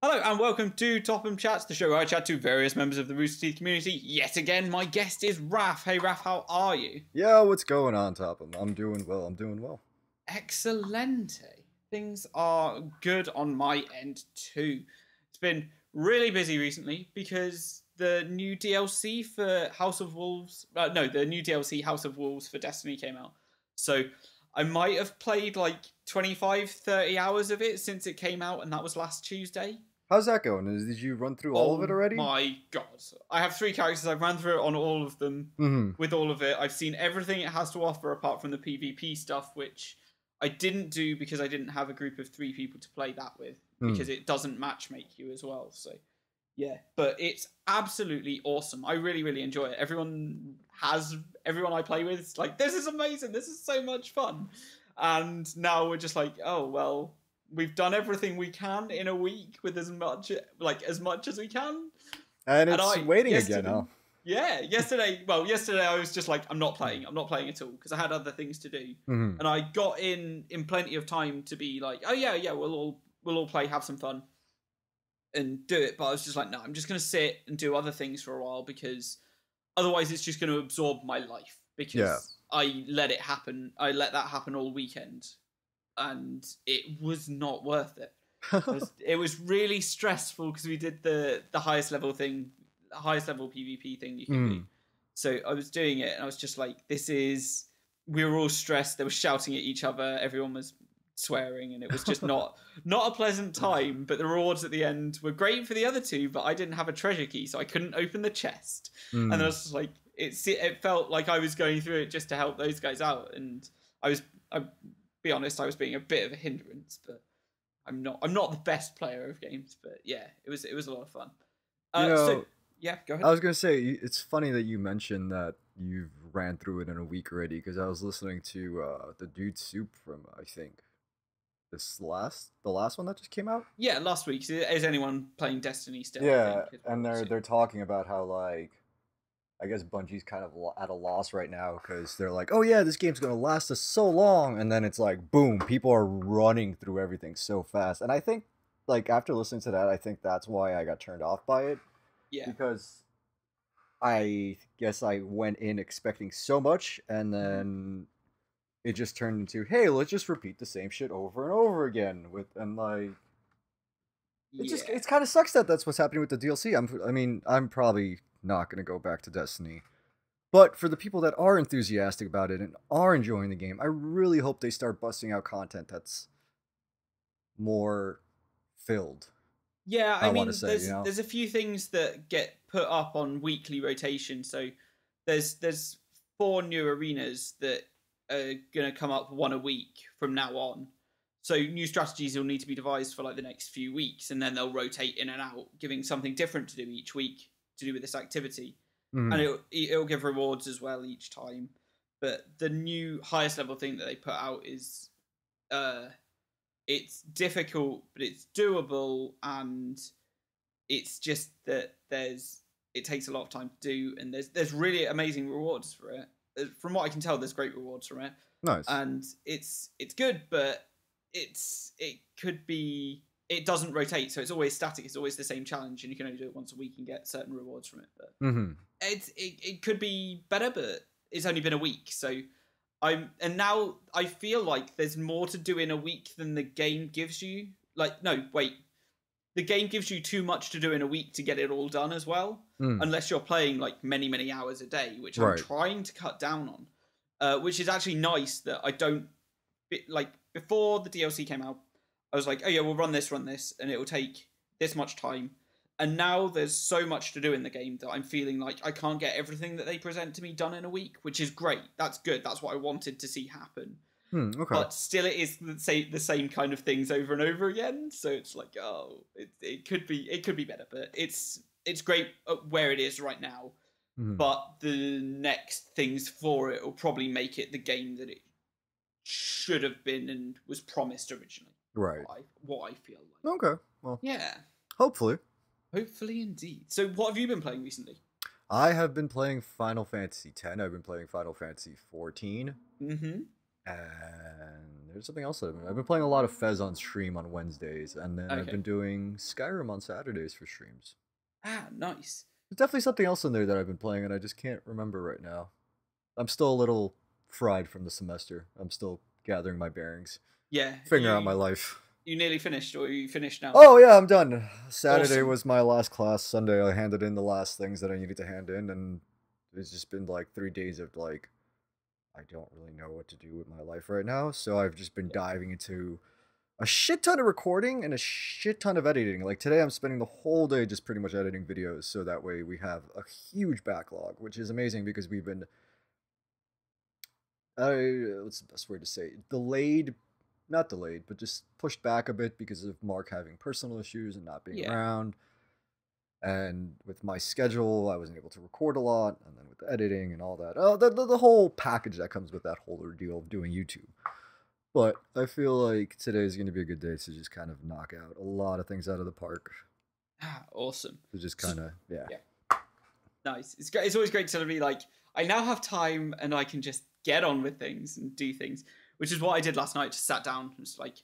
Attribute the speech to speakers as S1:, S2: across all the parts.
S1: Hello and welcome to Topham Chats, the show where I chat to various members of the Rooster Teeth community. Yet again, my guest is Raf. Hey Raf, how are you?
S2: Yeah, what's going on, Topham? I'm doing well.
S1: Excelente. Things are good on my end too. It's been really busy recently because the new DLC for House of Wolves, the new DLC House of Wolves for Destiny came out. So I might have played like 25, 30 hours of it since it came out, and that was last Tuesday.
S2: How's that going? Did you run through all of it
S1: Oh
S2: already?
S1: my god. I have three characters. I've ran through it on all of them
S2: Mm-hmm.
S1: with all of it. I've seen everything it has to offer apart from the PvP stuff, which I didn't do because I didn't have a group of three people to play that with because it doesn't matchmake you as well. So yeah, but it's absolutely awesome. I really, really enjoy it. Everyone I play with is like, this is amazing. This is so much fun. And now we're just like, oh, well, we've done everything we can in a week with as much as we can.
S2: And it's
S1: I
S2: waiting
S1: yesterday,
S2: again, huh?
S1: Yeah, yesterday. Well, yesterday I was just like, I'm not playing. I'm not playing at all because I had other things to do,
S2: Mm-hmm.
S1: and I got in plenty of time to be like, oh yeah, we'll all play, have some fun, and do it. But I was just like, no, I'm just gonna sit and do other things for a while because otherwise it's just gonna absorb my life
S2: Yeah.
S1: because I let it happen. I let that happen all weekend, and it was not worth it. It was really stressful because we did the highest level thing, the highest level PvP thing you can do. So I was doing it, and I was just like, "This is." We were all stressed. They were shouting at each other. Everyone was swearing, and it was just not a pleasant time. But the rewards at the end were great for the other two. But I didn't have a treasure key, so I couldn't open the chest. And then I was just like, it felt like I was going through it just to help those guys out, and I be honest, I was being a bit of a hindrance, but I'm not the best player of games, but yeah, it was a lot of fun.
S2: You
S1: So
S2: know,
S1: yeah, go
S2: I
S1: ahead.
S2: was gonna say it's funny that you mentioned that you've ran through it in a week already because I was listening to the Dude Soup from I think the last one that just came out.
S1: Yeah, last week is anyone playing Destiny still? I
S2: Yeah,
S1: think as
S2: and
S1: well.
S2: they're
S1: So
S2: they're talking about how like I guess Bungie's kind of at a loss right now because they're like, oh yeah, this game's gonna last us so long, and then it's like, boom, people are running through everything so fast, and I think, like after listening to that, I think that's why I got turned off by it
S1: yeah,
S2: because I guess I went in expecting so much, and
S1: mhm.
S2: then it just turned into, hey, let's just repeat the same shit over and over again with and like.
S1: Yeah,
S2: It's kind of sucks that that's what's happening with the DLC. I mean I'm probably not gonna go back to Destiny. But for the people that are enthusiastic about it and are enjoying the game, I really hope they start busting out content that's more filled.
S1: yeah.
S2: I
S1: I
S2: want to
S1: mean,
S2: say, you know?
S1: there's a few things that get put up on weekly rotation. So there's four new arenas that are gonna come up one a week from now on. So new strategies will need to be devised for like the next few weeks, and then they'll rotate in and out, giving something different to do each week to do with this activity, and
S2: Hmm.
S1: it'll give rewards as well each time. But the new highest level thing that they put out is uh, it's difficult, but it's doable, and it's just that it takes a lot of time to do, and there's really amazing rewards for it. From what I can tell, there's great rewards from it,
S2: Nice.
S1: and it's good, but it could be it doesn't rotate, so it's always static. It's always the same challenge, and you can only do it once a week and get certain rewards from it. But
S2: Hmm.
S1: it could be better, but it's only been a week, so and now I feel like there's more to do in a week than the game gives you. Like, no, wait, the game gives you too much to do in a week to get it all done as well,
S2: Mm.
S1: unless you're playing like many hours a day, which I'm
S2: Right.
S1: trying to cut down on. Which is actually nice that I don't like before the DLC came out. I was like, oh yeah, we'll run this, and it will take this much time. And now there's so much to do in the game that I'm feeling like I can't get everything that they present to me done in a week, which is great. That's good. That's what I wanted to see happen.
S2: Okay.
S1: But still, it is the same kind of things over and over again. So it's like, oh, it could be better, but it's great at where it is right now.
S2: Hmm.
S1: But the next things for it will probably make it the game that it should have been and was promised originally.
S2: Right.
S1: What I feel like.
S2: Okay. Well,
S1: Yeah,
S2: hopefully.
S1: hopefully indeed. So what have you been playing recently?
S2: I have been playing Final Fantasy X. I've been playing Final Fantasy 14.
S1: Mm-hmm.
S2: And There's something else I've been playing a lot of Fez on stream on Wednesdays, and then I've
S1: Okay.
S2: been doing Skyrim on Saturdays for streams.
S1: Ah, nice.
S2: There's definitely something else in there that I've been playing, and I just can't remember right now. I'm still a little fried from the semester. I'm still gathering my bearings,
S1: Yeah.
S2: figuring out my life.
S1: You nearly finished, or are you finished now?
S2: Oh yeah, I'm done. Saturday
S1: Awesome.
S2: was my last class. Sunday I handed in the last things that I needed to hand in, and it's just been like 3 days of like, I don't really know what to do with my life right now. So I've just been diving into a shit ton of recording and a shit ton of editing. Like today I'm spending the whole day just pretty much editing videos, so that way we have a huge backlog, which is amazing because we've been what's the best way to say it? Delayed, not delayed, but just pushed back a bit because of Mark having personal issues and not being around. And with my schedule, I wasn't able to record a lot, and then with the editing and all that, the whole package that comes with that whole ordeal of doing YouTube. But I feel like today is going to be a good day to just kind of knock out a lot of things out of the park.
S1: Ah, awesome.
S2: To just kind of, yeah.
S1: Nice. It's always great to be like, I now have time and I can just get on with things and do things, which is what I did last night. Just sat down and just like,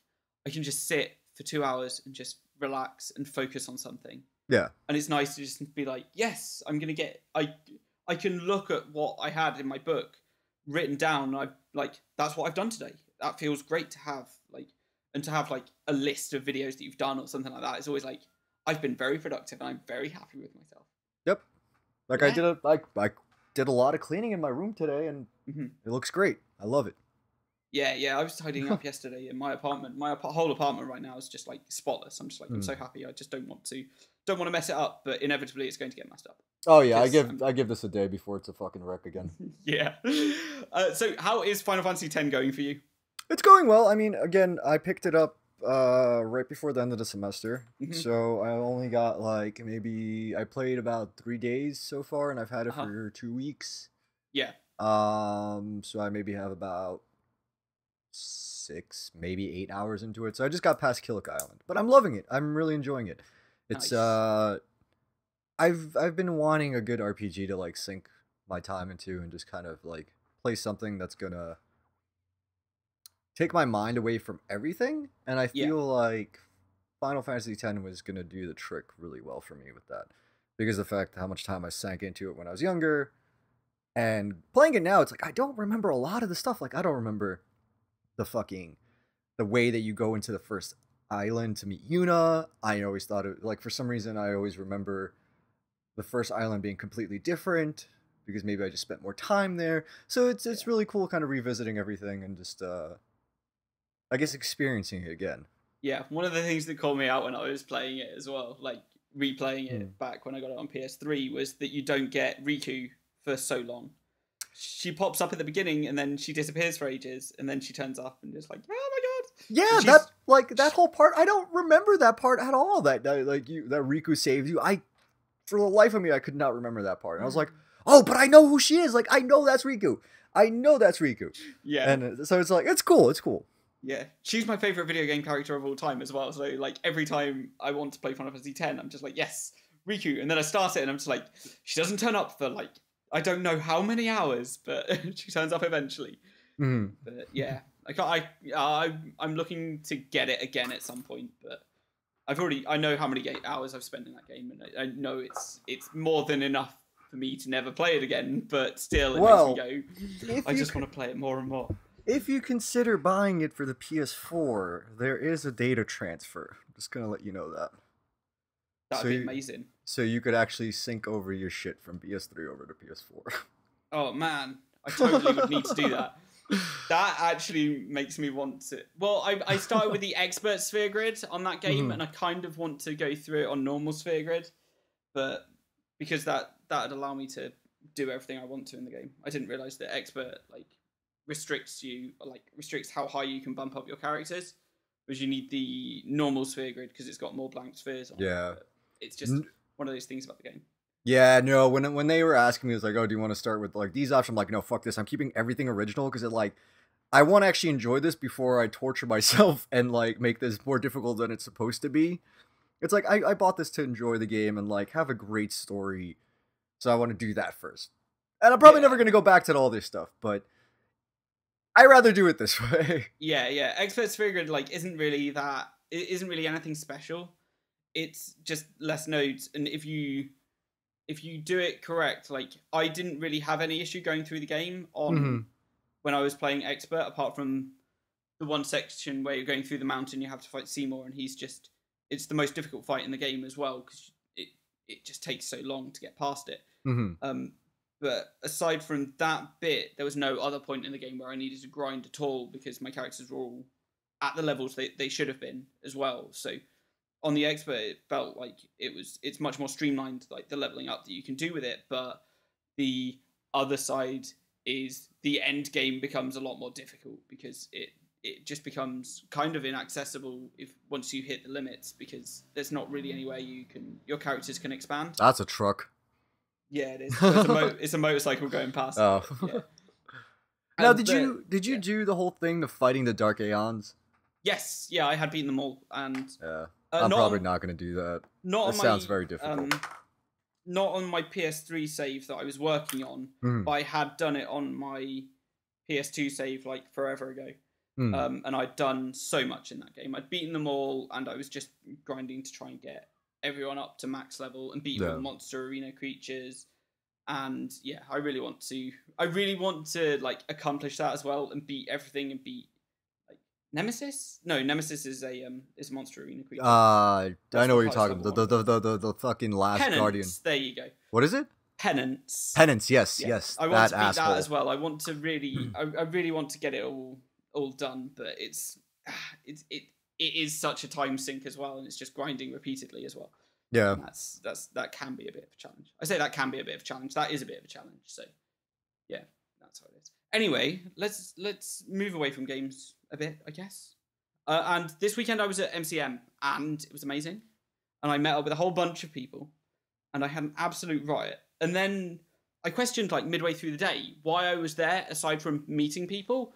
S1: I can just sit for 2 hours and just relax and focus on something.
S2: Yeah.
S1: And it's nice to just be like, yes, I'm going to get, I can look at what I had in my book written down. And that's what I've done today. That feels great to have, like, and to have like a list of videos that you've done or something like that. It's always like, I've been very productive and I'm very happy with myself.
S2: Yep. Like I did a lot of cleaning in my room today, and it looks great. I love it.
S1: Yeah. I was tidying up yesterday in my apartment. My whole apartment right now is just like spotless. I'm just like, I'm so happy. I just don't want to mess it up, but inevitably it's going to get messed up.
S2: Oh yeah, I give this a day before it's a fucking wreck again.
S1: Yeah. So how is Final Fantasy X going for you?
S2: It's going well. I mean, again, I picked it up right before the end of the semester, so I only got like I played about 3 days so far, and I've had it for 2 weeks.
S1: Yeah.
S2: So I maybe have about 6, maybe 8 hours into it. So I just got past Killick Island, but I'm loving it. I'm really enjoying it. It's
S1: nice.
S2: I've been wanting a good RPG to like sink my time into and just kind of like play something that's gonna take my mind away from everything, and I feel like Final Fantasy X was gonna do the trick really well for me with that, because of the fact how much time I sank into it when I was younger, and playing it now, it's like I don't remember a lot of the stuff. Like I don't remember the way that you go into the first island to meet Yuna. I always thought it like for some reason I always remember the first island being completely different because maybe I just spent more time there. So it's really cool kind of revisiting everything and just I guess experiencing it again.
S1: Yeah, one of the things that called me out when I was playing it as well, like replaying it back when I got it on PS3, was that you don't get Riku for so long. She pops up at the beginning and then she disappears for ages, and then she turns up and just like, oh my god.
S2: Yeah, that whole part, I don't remember that part at all. That Riku saves you. For the life of me, I could not remember that part. And I was like, oh, but I know who she is. Like I know that's Riku. Yeah. And so it's like it's cool.
S1: Yeah, she's my favorite video game character of all time as well. So like every time I want to play Final Fantasy X, I'm just like, yes, Riku. And then I start it and I'm just like, she doesn't turn up for like, I don't know how many hours, but she turns up eventually. But yeah, I'm looking to get it again at some point, but I know how many hours I've spent in that game, and I know it's more than enough for me to never play it again, but still it makes me go, I just want to play it more and more.
S2: If you consider buying it for the PS4, there is a data transfer. I'm just gonna let you know that.
S1: That'd be amazing.
S2: So you could actually sync over your shit from PS3 over to PS4.
S1: Oh man, I totally would need to do that. That actually makes me want to. Well, I started with the expert sphere grid on that game, and I kind of want to go through it on normal sphere grid, but because that'd allow me to do everything I want to in the game. I didn't realize that expert restricts how high you can bump up your characters, because you need the normal sphere grid because it's got more blank spheres on it. It's just one of those things about the game.
S2: Yeah, no, when they were asking me, it was like, oh, do you want to start with like these options? I'm like, no, fuck this. I'm keeping everything original because I want to actually enjoy this before I torture myself and like make this more difficult than it's supposed to be. It's like I bought this to enjoy the game and like have a great story, so I want to do that first. And I'm probably never going to go back to all this stuff, but I rather do it this way.
S1: Yeah. Expert sphere grid like isn't really that. It isn't really anything special. It's just less nodes, and if you do it correct, like I didn't really have any issue going through the game on when I was playing expert, apart from the one section where you're going through the mountain, you have to fight Seymour, and it's the most difficult fight in the game as well because it just takes so long to get past it. But aside from that bit, there was no other point in the game where I needed to grind at all because my characters were all at the levels they should have been as well. So on the expert, it felt like it's much more streamlined, like the leveling up that you can do with it. But the other side is the end game becomes a lot more difficult because it just becomes kind of inaccessible once you hit the limits because there's not really anywhere your characters can expand.
S2: That's a truck.
S1: Yeah, it is. It's a motorcycle going past.
S2: Oh.
S1: Yeah.
S2: Now, did you do the whole thing of fighting the Dark Aeons?
S1: Yes. Yeah, I had beaten them all, and
S2: I'm probably not going to do that. That sounds very difficult.
S1: Not on my PS3 save that I was working on, but I had done it on my PS2 save like forever ago. And I'd done so much in that game. I'd beaten them all, and I was just grinding to try and get everyone up to max level and beat all the monster arena creatures. And yeah, I really want to like accomplish that as well and beat everything and beat like Nemesis. No, Nemesis is a monster arena creature.
S2: I know what you're talking about. The fucking last
S1: Penance,
S2: guardian.
S1: There you go.
S2: What is it?
S1: Penance.
S2: Penance. Yes.
S1: I want to beat that as well. I want to really, I really want to get it all done, but it is such a time sink as well, and it's just grinding repeatedly as well.
S2: Yeah,
S1: and that can be a bit of a challenge. I say that can be a bit of a challenge. That is a bit of a challenge. So, yeah, that's how it is. Anyway, let's move away from games a bit, I guess. And this weekend I was at MCM, and it was amazing. And I met up with a whole bunch of people, and I had an absolute riot. And then I questioned, like midway through the day, why I was there aside from meeting people.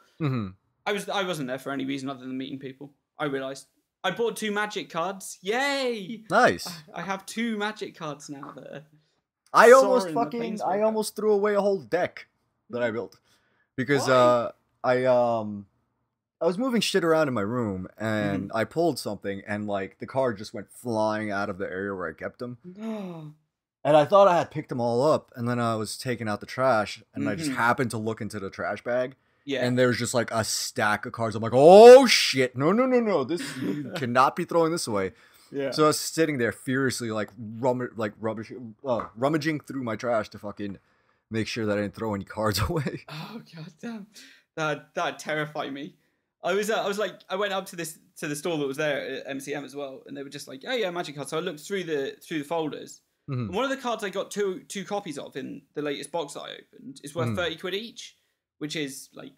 S1: I wasn't there for any reason other than meeting people. I realised. I bought 2 magic cards. Yay!
S2: Nice.
S1: I have 2 magic cards now that
S2: I almost threw away a whole deck that I built because I was moving shit around in my room and I pulled something and like the card just went flying out of the area where I kept them. And I thought I had picked them all up, and then I was taking out the trash, and I just happened to look into the trash bag. Yeah. And there's just like a stack of cards. I'm like, oh shit, no. You cannot be throwing this away. Yeah. So I was sitting there furiously, like rummaging through my trash to fucking make sure that I didn't throw any cards away.
S1: Oh god damn, that terrified me. I was like, I went up to the store that was there at MCM as well, and they were just like, oh yeah, magic cards. So I looked through the folders. And one of the cards I got two copies of in the latest box that I opened is worth 30 quid each, which is like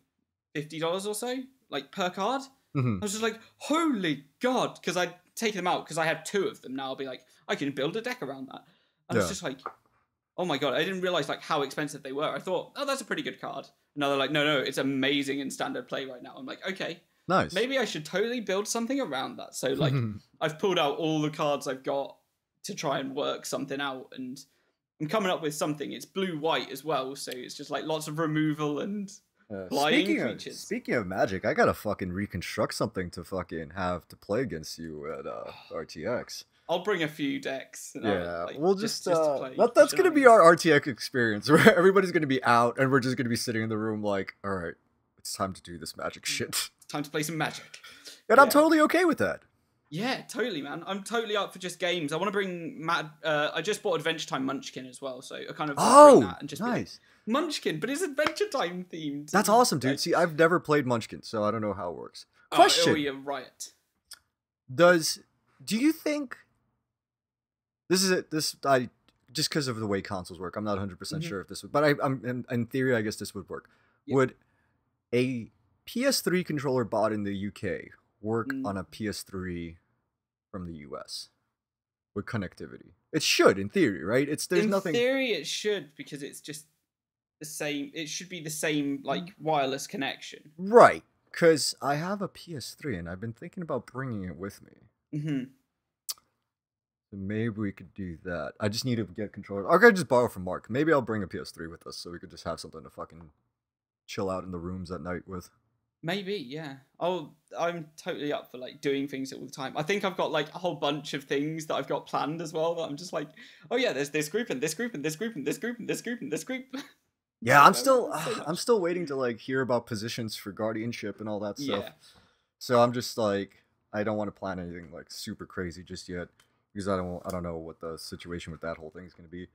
S1: $50 or so, like per card. I was just like, holy god, because I'd taken them out because I had 2 of them. Now I'll be like, I can build a deck around that. And it's just like, oh my god, I didn't realize like how expensive they were. I thought, oh, that's a pretty good card. And now they're like, no, it's amazing in standard play right now. I'm like, okay,
S2: nice.
S1: Maybe I should totally build something around that. So like, I've pulled out all the cards I've got to try and work something out, and I'm coming up with something. It's blue-white as well, so it's just like lots of removal and flying creatures.
S2: Speaking of magic, I gotta fucking reconstruct something to fucking have to play against you at RTX.
S1: I'll bring a few decks.
S2: Yeah, we'll just play. That's gonna be our RTX experience, where everybody's gonna be out, and we're just gonna be sitting in the room like, all right, it's time to do this magic shit.
S1: It's time to play some magic.
S2: And I'm totally okay with that.
S1: Yeah, totally, man. I'm totally up for just games. I want to bring I just bought Adventure Time Munchkin as well, so I kind of bring that and just
S2: nice
S1: Munchkin, but it's Adventure Time themed.
S2: That's awesome, dude. See, I've never played Munchkin, so I don't know how it works.
S1: Question: you're right.
S2: Do you think this is it? I just because of the way consoles work, I'm not 100% sure if this would, but I'm in theory, I guess this would work. Yeah. Would a PS3 controller bought in the UK work on a PS3 from the US with connectivity? It should, in theory, right? There's nothing.
S1: In theory, it should, because it's just the same. It should be the same, like wireless connection,
S2: right? Because I have a PS3 and I've been thinking about bringing it with me. So maybe we could do that. I just need to get a controller. Or I could just borrow from Mark. Maybe I'll bring a PS3 with us so we could just have something to fucking chill out in the rooms at night with.
S1: Maybe, yeah. I'm totally up for like doing things all the time. I think I've got like a whole bunch of things that I've got planned as well that I'm just like, oh yeah, there's this group and this group and this group and this group and this group and this group. It's
S2: Yeah,
S1: like,
S2: I'm
S1: oh,
S2: still
S1: there's so
S2: I'm
S1: much.
S2: still waiting to like hear about positions for guardianship and all that stuff.
S1: Yeah,
S2: So I'm just like I don't want to plan anything like super crazy just yet because I don't know what the situation with that whole thing is going to be.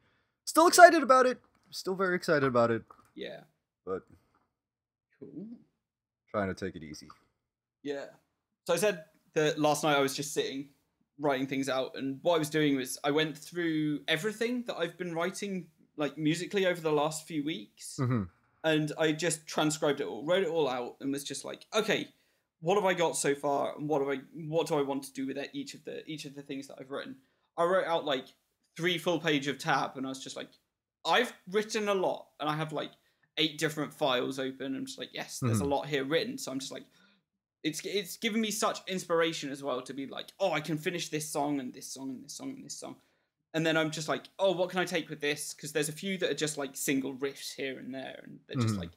S2: Still
S1: yeah,
S2: excited about it. Still very excited about it,
S1: yeah.
S2: but
S1: Cool.
S2: trying to take it easy.
S1: Yeah. So I said that last night I was just sitting, writing things out, and what I was doing was I went through everything that I've been writing, like musically, over the last few weeks,
S2: Mm-hmm.
S1: and I just transcribed it all, wrote it all out, and was just like, okay, what have I got so far, and what do I want to do with each of the things that I've written? I wrote out like 3 full page of tab, and I was just like, I've written a lot, and I have like 8 different files open. I'm just like, yes, there's a
S2: Mm-hmm.
S1: lot here written, so I'm just like, it's given me such inspiration as well to be like, oh, I can finish this song and this song and this song and this song, and then I'm just like, oh, what can I take with this? Because there's a few that are just like single riffs here and there, and they're just
S2: Mm-hmm.
S1: like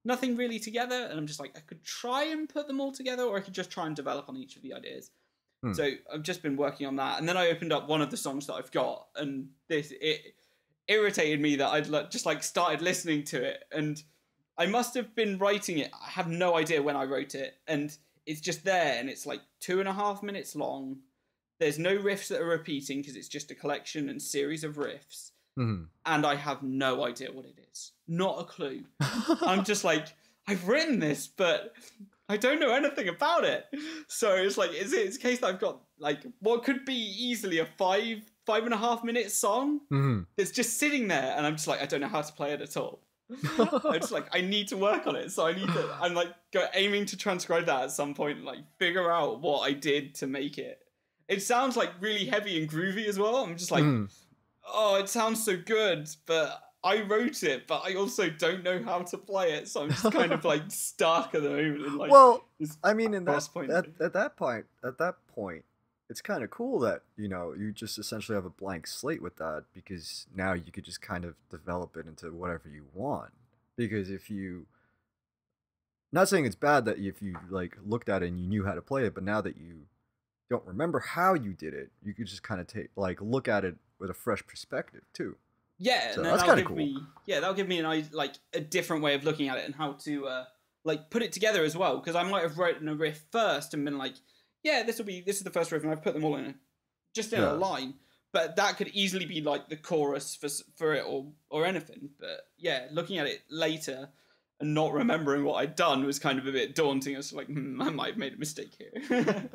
S1: nothing really together. And I'm just like, I could try and put them all together, or I could just try and develop on each of the ideas.
S2: Hmm.
S1: So I've just been working on that, and then I opened up one of the songs that I've got, and it irritated me that I'd just like started listening to it, and I must have been writing it. I have no idea when I wrote it, and it's just there, and it's like 2.5 minutes long. There's no riffs that are repeating because it's just a collection and series of riffs,
S2: Mm-hmm.
S1: and I have no idea what it is. Not a clue. I'm just like, I've written this, but I don't know anything about it. So it's like, it's a case that I've got like what could be easily a 5.5 minute song
S2: Mm-hmm.
S1: that's just sitting there, and I'm just like, I don't know how to play it at all. I'm just like, I need to work on it. So I'm like aiming to transcribe that at some point, and like figure out what I did to make it. It sounds like really heavy and groovy as well. I'm just like,
S2: Mm-hmm.
S1: oh, it sounds so good, but I wrote it, but I also don't know how to play it. So I'm just kind of like stuck at the moment in like
S2: Well,
S1: this
S2: I mean, in
S1: cross point.
S2: at that point, it's kind of cool that you just essentially have a blank slate with that because now you could just kind of develop it into whatever you want. Because if you, not saying it's bad that if you like looked at it and you knew how to play it, but now that you don't remember how you did it, you could just kind of take like look at it with a fresh perspective too.
S1: Yeah,
S2: So
S1: and then
S2: that's
S1: that'll
S2: kind of
S1: give
S2: cool.
S1: me that'll give me like a different way of looking at it and how to like put it together as well. Because I might have written a riff first and been like, yeah, this is the first riff, and I've put them all just in a
S2: Yeah.
S1: line. But that could easily be like the chorus for it or anything. But yeah, looking at it later and not remembering what I'd done was kind of a bit daunting. I was like, I might have made a mistake here.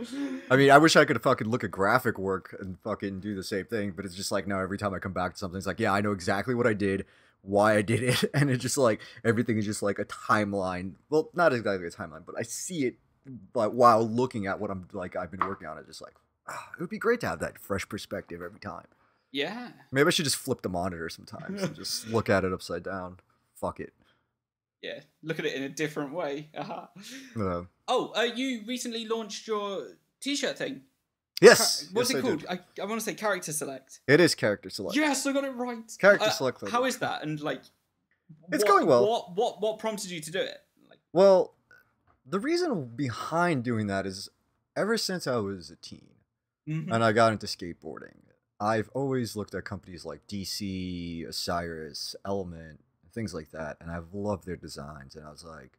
S2: I mean, I wish I could fucking look at graphic work and fucking do the same thing, but it's just like, no, every time I come back to something, it's like, yeah, I know exactly what I did, why I did it, and it's just like, everything is just like a timeline. Well, not exactly a timeline, but I see it like while looking at what I've been working on it, just like, it would be great to have that fresh perspective every time.
S1: Yeah.
S2: Maybe I should just flip the monitor sometimes and just look at it upside down. Fuck it.
S1: Yeah, look at it in a different way.
S2: Uh,
S1: You recently launched your T-shirt thing.
S2: yes,
S1: What's
S2: yes,
S1: it
S2: I
S1: called?
S2: did.
S1: I want to say Character Select.
S2: It is character select.
S1: Yes, I got it right.
S2: Character select.
S1: How is that? And like,
S2: It's going well.
S1: What prompted you to do it? Like,
S2: Well, the reason behind doing that is ever since I was a teen and I got into skateboarding, I've always looked at companies like DC, Osiris, Element, things like that, and I've loved their designs. And I was like,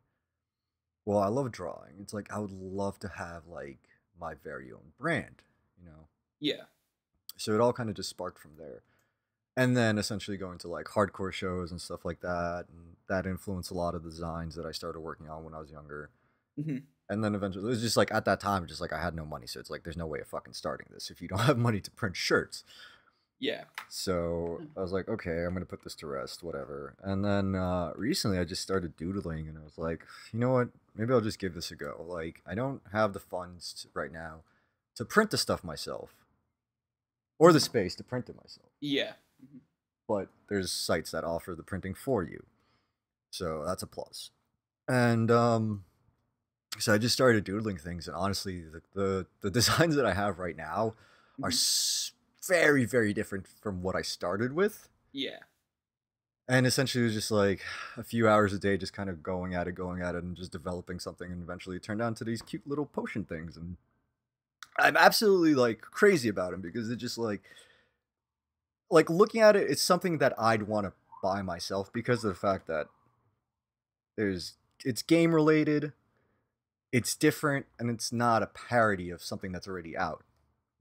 S2: well, I love drawing. It's like I would love to have like my very own brand.
S1: yeah,
S2: So it all kind of just sparked from there. And then essentially going to like hardcore shows and stuff like that, and that influenced a lot of the designs that I started working on when I was younger.
S1: hmm
S2: And then eventually, it was just like at that time, just like I had no money, so it's like there's no way of fucking starting this if you don't have money to print shirts.
S1: yeah,
S2: So I was like, okay, I'm gonna put this to rest, whatever. And then recently, I just started doodling, and I was like, you know what? Maybe I'll just give this a go. Like, I don't have the funds right now to print the stuff myself, or the space to print it myself.
S1: yeah.
S2: But there's sites that offer the printing for you, so that's a plus. And so I just started doodling things, and honestly, the designs that I have right now are
S1: Mhm.
S2: very, very different from what I started with.
S1: Yeah,
S2: And essentially it was just like a few hours a day, just kind of going at it, and just developing something, and eventually it turned out to these cute little potion things. And I'm absolutely like crazy about them because it just like looking at it, it's something that I'd want to buy myself because of the fact that it's game related, it's different, and it's not a parody of something that's already out,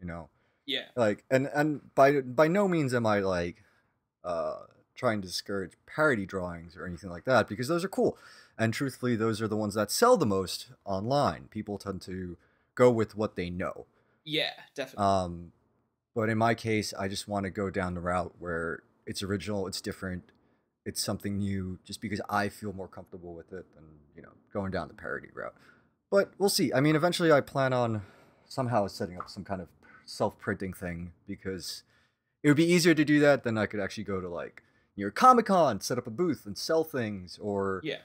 S2: you know.
S1: Yeah.
S2: Like, and by no means am I like trying to discourage parody drawings or anything like that, because those are cool, and truthfully those are the ones that sell the most online. People tend to go with what they know.
S1: Yeah, definitely.
S2: But in my case, I just want to go down the route where it's original, it's different, it's something new, just because I feel more comfortable with it than, going down the parody route. But we'll see. I mean, eventually I plan on somehow setting up some kind of self-printing thing, because it would be easier to do that than I could actually go to like near Comic-Con, set up a booth and sell things, or
S1: Yeah.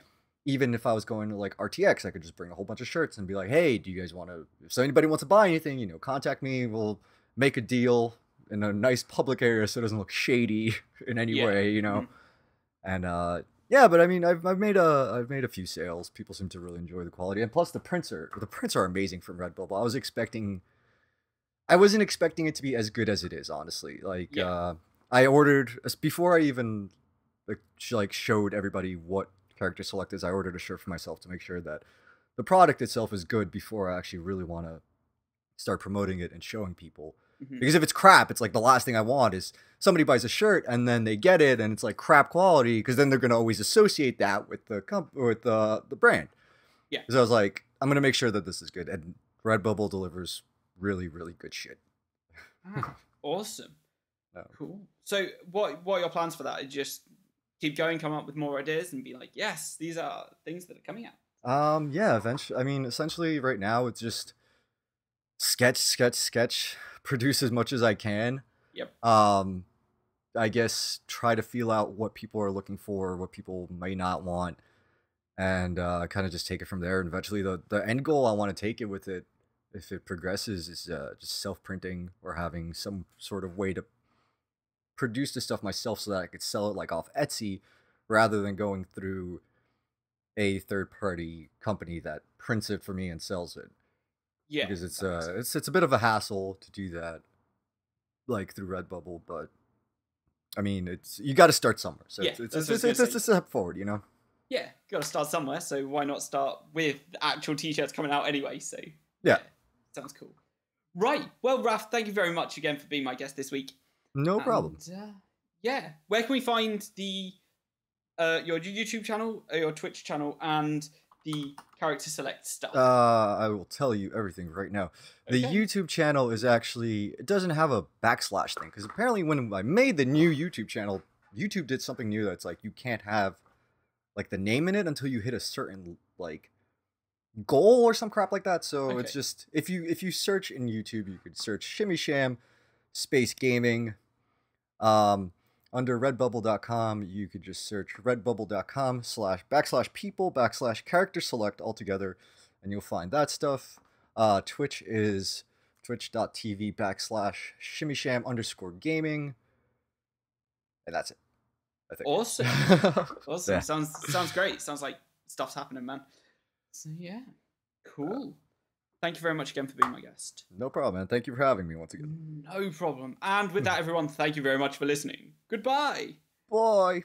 S2: even if I was going to like RTX, I could just bring a whole bunch of shirts and be like, "Hey, do you guys want to? If anybody wants to buy anything, contact me. We'll make a deal in a nice public area so it doesn't look shady in any way,
S1: Mm-hmm.
S2: And yeah, but I mean, I've made a few sales. People seem to really enjoy the quality, and plus the prints are amazing from Redbubble. I wasn't expecting it to be as good as it is, honestly. Like,
S1: Yeah.
S2: I ordered before I even like showed everybody what character select is. I ordered a shirt for myself to make sure that the product itself is good before I actually really want to start promoting it and showing people.
S1: Mm-hmm.
S2: Because if it's crap, it's like the last thing I want is somebody buys a shirt and then they get it and it's like crap quality, because then they're gonna always associate that with the brand.
S1: Yeah.
S2: So I was like, I'm gonna make sure that this is good, and Redbubble delivers really, really good shit.
S1: Ah, awesome.
S2: No.
S1: Cool. So what are your plans for that? Just keep going, come up with more ideas, and be like, yes, these are things that are coming out.
S2: Yeah, eventually. I mean, essentially, right now it's just sketch, produce as much as I can.
S1: Yep.
S2: I guess try to feel out what people are looking for, what people may not want, and kind of just take it from there. And eventually, the end goal I want to take it with it, if it progresses, is just self-printing or having some sort of way to produce the stuff myself so that I could sell it like off Etsy, rather than going through a third-party company that prints it for me and sells it.
S1: Yeah.
S2: Because it's a bit of a hassle to do that, like through Redbubble. But I mean, you got to start somewhere. So
S1: yeah,
S2: it's a step forward,
S1: Yeah, got to start somewhere. So why not start with actual t-shirts coming out anyway? So
S2: yeah.
S1: Sounds cool. Right. Well, Raf, thank you very much again for being my guest this week.
S2: No problem.
S1: Yeah. Where can we find the your YouTube channel, your Twitch channel, and the character select stuff?
S2: I will tell you everything right now. The YouTube channel is actually, it doesn't have a backslash thing, because apparently when I made the new YouTube channel, YouTube did something new that's like you can't have like the name in it until you hit a certain like goal or some crap like that. So it's just, if you search in YouTube, you could search Shimmy Sham Space Gaming. Under redbubble.com, you could just search redbubble.com/people/character select altogether, and you'll find that stuff. Twitch is twitch.tv/shimmysham_gaming. And that's it, I think.
S1: Awesome. Awesome.
S2: Yeah.
S1: Sounds great. Sounds like stuff's happening, man. So yeah. Cool. Thank you very much again for being my guest.
S2: No problem, man. Thank you for having me once again.
S1: No problem. And with that, everyone, thank you very much for listening. Goodbye.
S2: Bye.